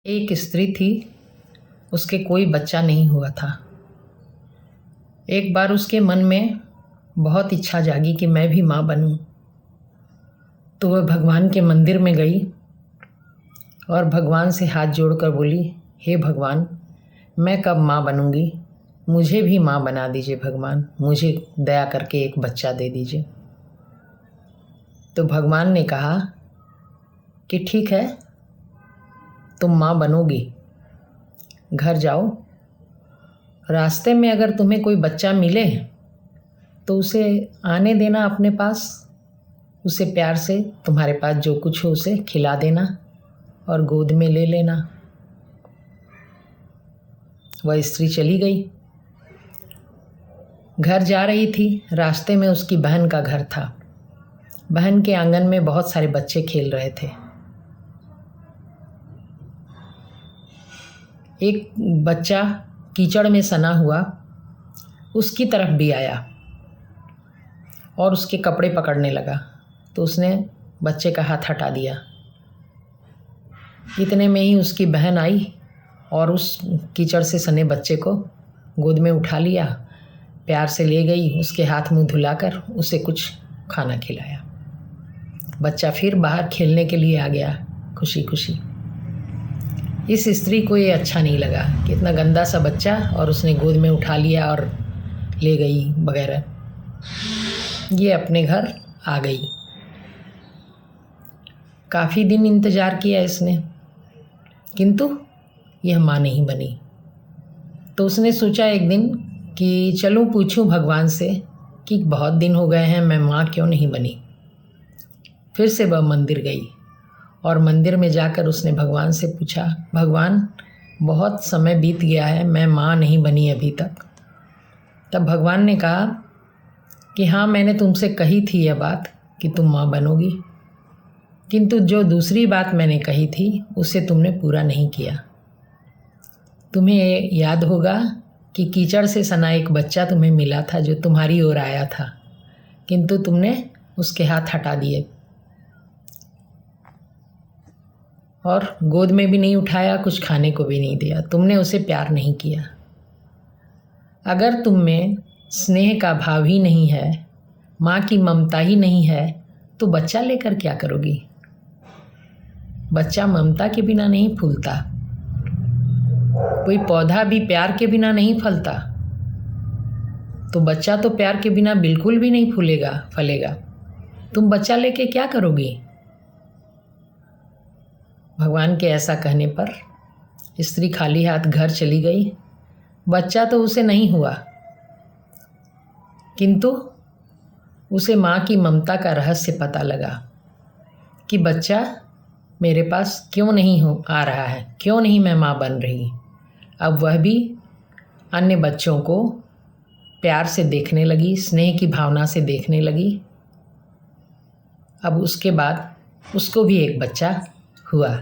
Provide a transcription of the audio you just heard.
एक स्त्री थी, उसके कोई बच्चा नहीं हुआ था। एक बार उसके मन में बहुत इच्छा जागी कि मैं भी माँ बनूं। तो वह भगवान के मंदिर में गई और भगवान से हाथ जोड़कर बोली, हे भगवान, मैं कब माँ बनूंगी? मुझे भी माँ बना दीजिए भगवान, मुझे दया करके एक बच्चा दे दीजिए। तो भगवान ने कहा कि ठीक है, तुम माँ बनोगी। घर जाओ, रास्ते में अगर तुम्हें कोई बच्चा मिले तो उसे आने देना अपने पास, उसे प्यार से तुम्हारे पास जो कुछ हो उसे खिला देना और गोद में ले लेना। वह स्त्री चली गई। घर जा रही थी, रास्ते में उसकी बहन का घर था। बहन के आंगन में बहुत सारे बच्चे खेल रहे थे। एक बच्चा कीचड़ में सना हुआ उसकी तरफ भी आया और उसके कपड़े पकड़ने लगा। तो उसने बच्चे का हाथ हटा दिया। इतने में ही उसकी बहन आई और उस कीचड़ से सने बच्चे को गोद में उठा लिया, प्यार से ले गई, उसके हाथ मुंह धुलाकर उसे कुछ खाना खिलाया। बच्चा फिर बाहर खेलने के लिए आ गया खुशी खुशी। इस स्त्री को ये अच्छा नहीं लगा कि इतना गंदा सा बच्चा, और उसने गोद में उठा लिया और ले गई वगैरह। ये अपने घर आ गई। काफ़ी दिन इंतज़ार किया इसने, किंतु यह माँ नहीं बनी। तो उसने सोचा एक दिन कि चलूँ पूछूं भगवान से कि बहुत दिन हो गए हैं, मैं माँ क्यों नहीं बनी। फिर से वह मंदिर गई और मंदिर में जाकर उसने भगवान से पूछा, भगवान, बहुत समय बीत गया है, मैं माँ नहीं बनी अभी तक। तब भगवान ने कहा कि हाँ, मैंने तुमसे कही थी यह बात कि तुम माँ बनोगी, किंतु जो दूसरी बात मैंने कही थी उसे तुमने पूरा नहीं किया। तुम्हें याद होगा कि कीचड़ से सना एक बच्चा तुम्हें मिला था जो तुम्हारी ओर आया था, किंतु तुमने उसके हाथ हटा दिए और गोद में भी नहीं उठाया, कुछ खाने को भी नहीं दिया। तुमने उसे प्यार नहीं किया। अगर तुम में स्नेह का भाव ही नहीं है, माँ की ममता ही नहीं है, तो बच्चा लेकर क्या करोगी? बच्चा ममता के बिना नहीं फूलता, कोई पौधा भी प्यार के बिना नहीं फलता। तो बच्चा तो प्यार के बिना बिल्कुल भी नहीं फलेगा। तुम बच्चा लेके क्या करोगी? भगवान के ऐसा कहने पर स्त्री खाली हाथ घर चली गई। बच्चा तो उसे नहीं हुआ, किंतु उसे माँ की ममता का रहस्य पता लगा कि बच्चा मेरे पास क्यों नहीं आ रहा है, क्यों नहीं मैं माँ बन रही। अब वह भी अन्य बच्चों को प्यार से देखने लगी, स्नेह की भावना से देखने लगी। अब उसके बाद उसको भी एक बच्चा हुआ।